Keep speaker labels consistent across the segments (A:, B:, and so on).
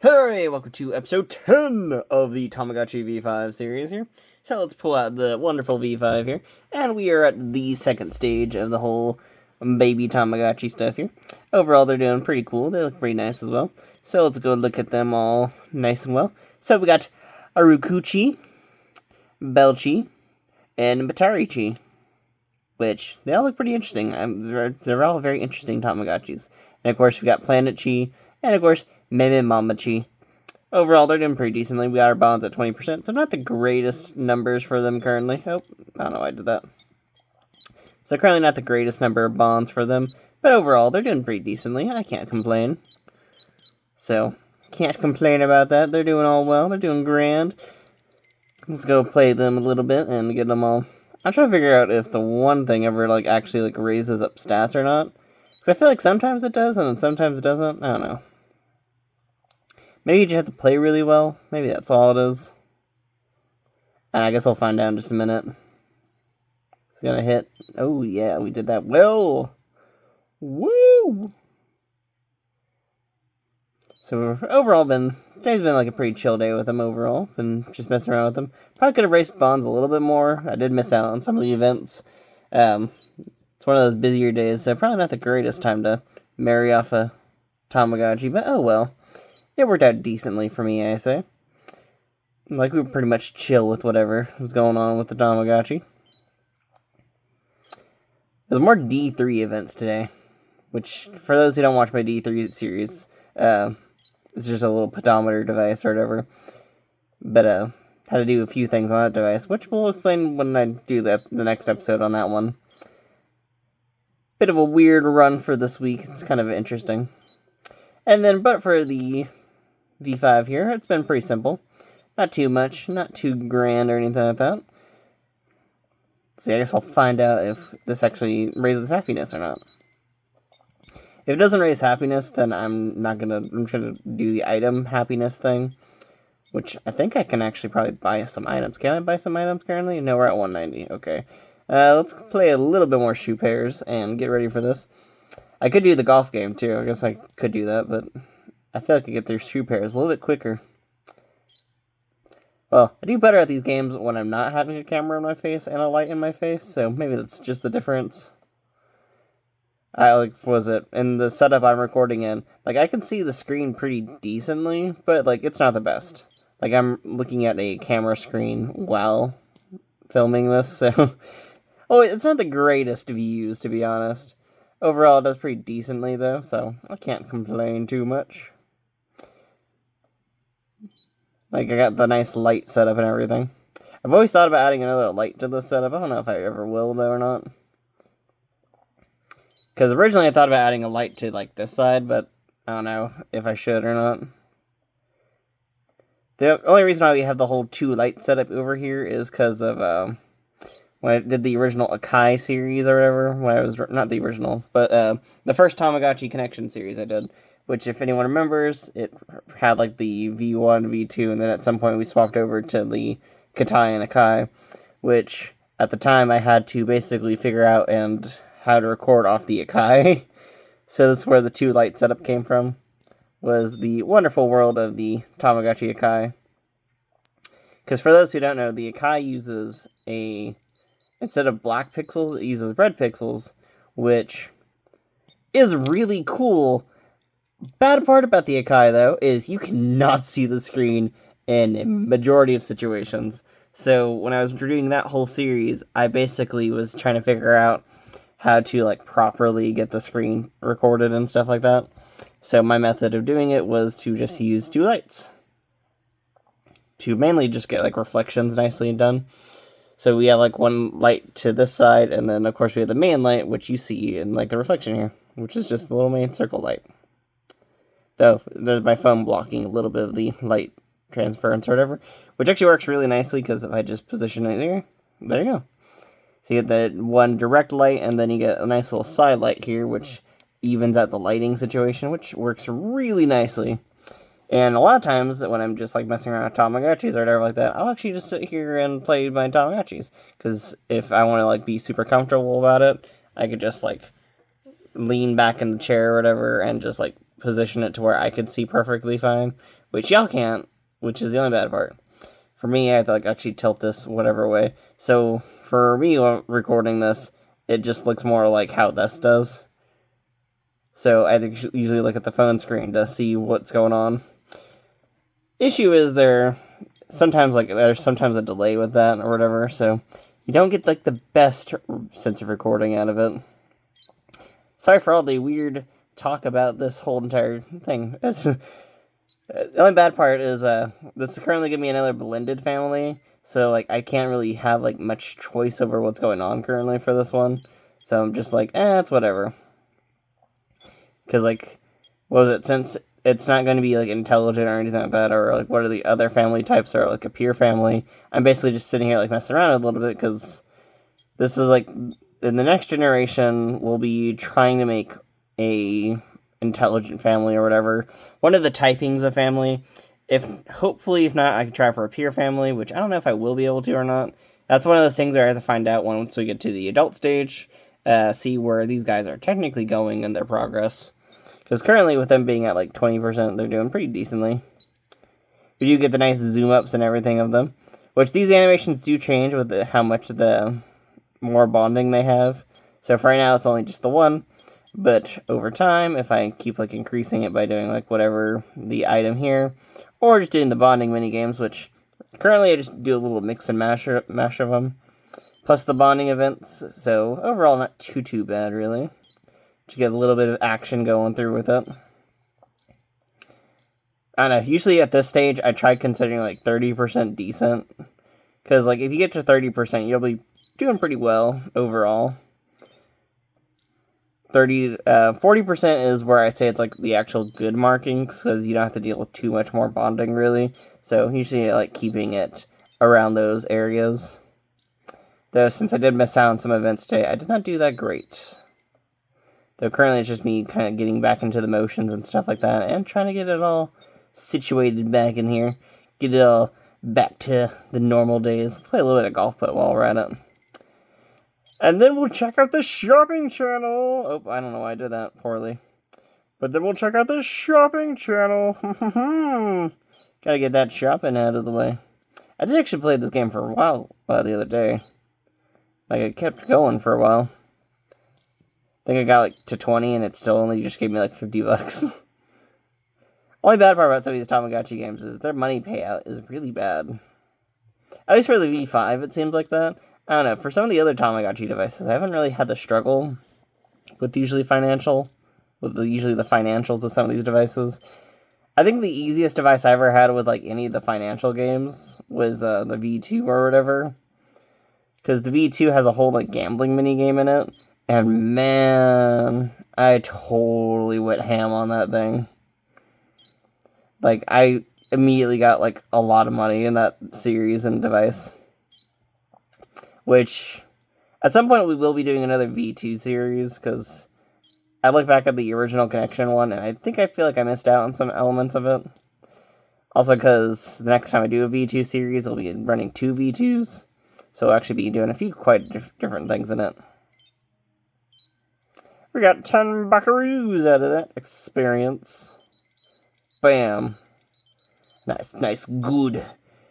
A: Hey, welcome to episode 10 of the Tamagotchi V5 series here. So let's pull out the wonderful V5 here, and we are at the second stage of the whole baby Tamagotchi stuff here. Overall, they're doing pretty cool. They look pretty nice as well. So let's go look at them all nice and well. So we got Arukuchi, Belchi, and Batarichi, which they all look pretty interesting. They're all very interesting Tamagotchis. And of course, we got Planet Chi, and of course, Meme Mamachi. Overall, they're doing pretty decently. We got our bonds at 20%, so not the greatest numbers for them currently. Oh, I don't know why I did that. So currently not the greatest number of bonds for them, but overall, they're doing pretty decently. I can't complain. So, can't complain about that. They're doing all well. They're doing grand. Let's go play them a little bit and get them all. I'm trying to figure out if the one thing ever actually raises up stats or not. Because I feel like sometimes it does, and then sometimes it doesn't. I don't know. Maybe you just have to play really well. Maybe that's all it is. And I guess we'll find out in just a minute. It's gonna hit. Oh, yeah, we did that well. Woo! So, overall, today's been a pretty chill day with them overall. Been just messing around with them. Probably could have raced bonds a little bit more. I did miss out on some of the events. It's one of those busier days, so probably not the greatest time to marry off a Tamagotchi, but oh well. It worked out decently for me, I say. We were pretty much chill with whatever was going on with the Tamagotchi. There's more D3 events today, which, for those who don't watch my D3 series, it's just a little pedometer device or whatever. But, how to do a few things on that device, which we'll explain when I do the next episode on that one. Bit of a weird run for this week. It's kind of interesting. And then, but for the V5 here, it's been pretty simple. Not too much, not too grand or anything like that. So I guess we'll find out if this actually raises happiness or not. If it doesn't raise happiness, then I'm just gonna do the item happiness thing. Which I think I can actually probably buy some items. Can I buy some items currently? No, we're at 190. Okay. Let's play a little bit more shoe pairs and get ready for this. I could do the golf game too. I guess I could do that, but I feel like I could get through shoe pairs a little bit quicker. Well, I do better at these games when I'm not having a camera in my face and a light in my face, so maybe that's just the difference. Was it in the setup I'm recording in? I can see the screen pretty decently, but it's not the best. I'm looking at a camera screen while filming this, so oh, it's not the greatest views, to be honest. Overall, it does pretty decently, though, so I can't complain too much. I got the nice light setup and everything. I've always thought about adding another light to this setup. I don't know if I ever will, though, or not. Because originally I thought about adding a light to, this side, but I don't know if I should or not. The only reason why we have the whole 2 light setup over here is because of, when I did the original Akai series or whatever, when I was, not the original, but the first Tamagotchi Connection series I did, which if anyone remembers, it had the V1, V2, and then at some point we swapped over to the Katai and Akai, which at the time I had to basically figure out how to record off the Akai. So that's where the 2 light setup came from, was the wonderful world of the Tamagotchi Akai. Because for those who don't know, the Akai uses instead of black pixels, it uses red pixels, which is really cool. Bad part about the Akai, though, is you cannot see the screen in a majority of situations. So when I was doing that whole series, I basically was trying to figure out how to, properly get the screen recorded and stuff like that. So my method of doing it was to just use 2 lights. To mainly just get, reflections nicely done. So we have, one light to this side, and then, of course, we have the main light, which you see in, the reflection here, which is just the little main circle light. Though, there's my phone blocking a little bit of the light transference or whatever, which actually works really nicely, because if I just position it here, there you go. So you get the one direct light, and then you get a nice little side light here, which evens out the lighting situation, which works really nicely. And a lot of times, when I'm just, messing around with Tamagotchis or whatever like that, I'll actually just sit here and play my Tamagotchis. Because if I want to, be super comfortable about it, I could just, lean back in the chair or whatever and just, position it to where I could see perfectly fine, which y'all can't, which is the only bad part. For me, I have to like actually tilt this whatever way. So for me recording this, it just looks more like how this does. So I usually look at the phone screen to see what's going on. Issue is there's sometimes a delay with that or whatever, so you don't get like the best sense of recording out of it. Sorry for all the weird talk about this whole entire thing. The only bad part is this is currently giving me another blended family, so like I can't really have like much choice over what's going on currently for this one. So I'm just like, it's whatever. Because like, what was it? Since it's not going to be like intelligent or anything like that, or like what are the other family types, or like a pure family, I'm basically just sitting here like messing around a little bit, because this is like, in the next generation, we'll be trying to make a intelligent family or whatever. One of the typings of family. Hopefully, if not, I can try for a pure family, which I don't know if I will be able to or not. That's one of those things where I have to find out once we get to the adult stage, see where these guys are technically going in their progress. Because currently, with them being at like 20%, they're doing pretty decently. We do get the nice zoom ups and everything of them, which these animations do change with how much the more bonding they have. So for right now, it's only just the one. But over time, if I keep like increasing it by doing like whatever the item here, or just doing the bonding mini games, which currently I just do a little mix and mash of them, plus the bonding events. So overall, not too bad really. Just get a little bit of action going through with it. I don't know. Usually at this stage, I try considering like 30% decent, because like if you get to 30%, you'll be doing pretty well overall. 40% is where I say it's like the actual good markings, because you don't have to deal with too much more bonding really. So usually I like keeping it around those areas. Though since I did miss out on some events today, I did not do that great. Though currently it's just me kind of getting back into the motions and stuff like that, and trying to get it all situated back in here. Get it all back to the normal days. Let's play a little bit of golf putt while we're at it. And then we'll check out the shopping channel. Oh, I don't know why I did that poorly. But then we'll check out the shopping channel. Gotta get that shopping out of the way. I did actually play this game for a while the other day. Like, it kept going for a while. I think I got like to 20 and it still only just gave me like $50. Only bad part about some of these Tamagotchi games is their money payout is really bad. At least for the V5, it seems like that. I don't know, for some of the other Tamagotchi devices, I haven't really had the struggle with usually the financials of some of these devices. I think the easiest device I ever had with like any of the financial games was the V2 or whatever. Because the V2 has a whole like gambling mini game in it. And man, I totally went ham on that thing. Like, I immediately got like a lot of money in that series and device. Which, at some point we will be doing another V2 series, because I look back at the original Connection one, and I feel like I missed out on some elements of it. Also, because the next time I do a V2 series, I'll be running 2 V2s, so I'll actually be doing a few quite different things in it. We got 10 buckaroos out of that experience. Bam. Nice, good.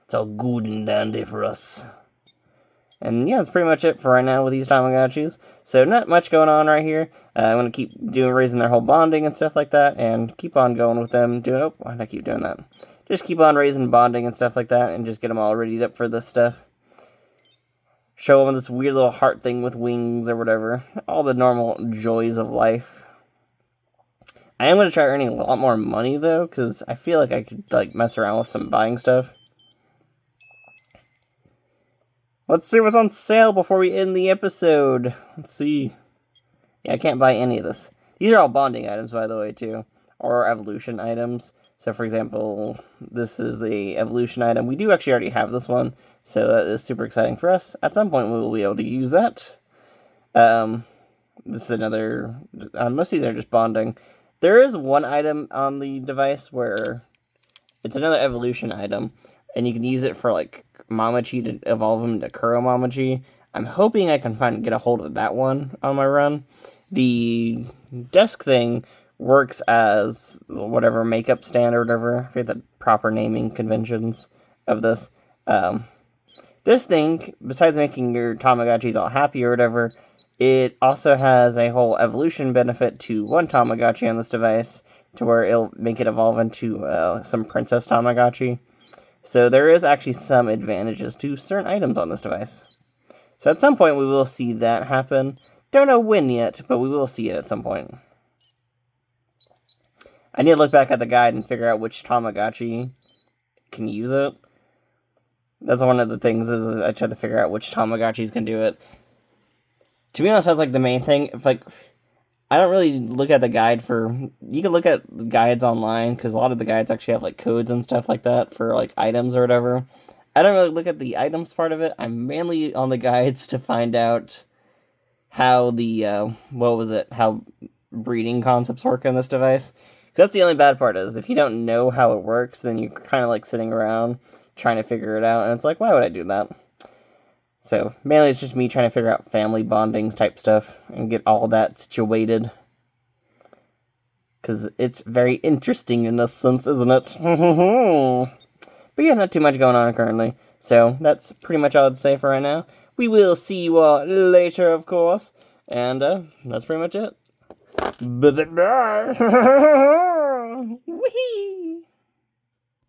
A: It's all good and dandy for us. And yeah, that's pretty much it for right now with these Tamagotchis. So not much going on right here. I'm going to keep raising their whole bonding and stuff like that, and keep on going with them. Why did I keep doing that? Just keep on raising bonding and stuff like that, and just get them all readied up for this stuff. Show them this weird little heart thing with wings or whatever. All the normal joys of life. I am going to try earning a lot more money, though, because I feel like I could like mess around with some buying stuff. Let's see what's on sale before we end the episode. Let's see. Yeah, I can't buy any of this. These are all bonding items, by the way, too. Or evolution items. So, for example, this is a evolution item. We do actually already have this one, so that is super exciting for us. At some point, we will be able to use that. This is another... most of these are just bonding. There is one item on the device where it's another evolution item, and you can use it for, like, Mamachi to evolve him to Kuro Mamachi. I'm hoping I can get a hold of that one on my run. The desk thing works as whatever makeup stand or whatever. I forget the proper naming conventions of this. This thing, besides making your Tamagotchis all happy or whatever, it also has a whole evolution benefit to one Tamagotchi on this device, to where it'll make it evolve into some Princess Tamagotchi. So there is actually some advantages to certain items on this device. So at some point we will see that happen. Don't know when yet, but we will see it at some point. I need to look back at the guide and figure out which Tamagotchi can use it. That's one of the things, is I try to figure out which Tamagotchis can do it. To be honest, that's like the main thing. If like, I don't really look at the guide for... You can look at guides online, because a lot of the guides actually have like codes and stuff like that for like items or whatever. I don't really look at the items part of it. I'm mainly on the guides to find out how the, how breeding concepts work on this device. Because that's the only bad part, is if you don't know how it works, then you're kind of like sitting around trying to figure it out, and it's like, why would I do that? So, mainly it's just me trying to figure out family bonding type stuff, and get all that situated. Because it's very interesting in a sense, isn't it? But yeah, not too much going on currently. So, that's pretty much all I'd say for right now. We will see you all later, of course. And, that's pretty much it. Bye-bye.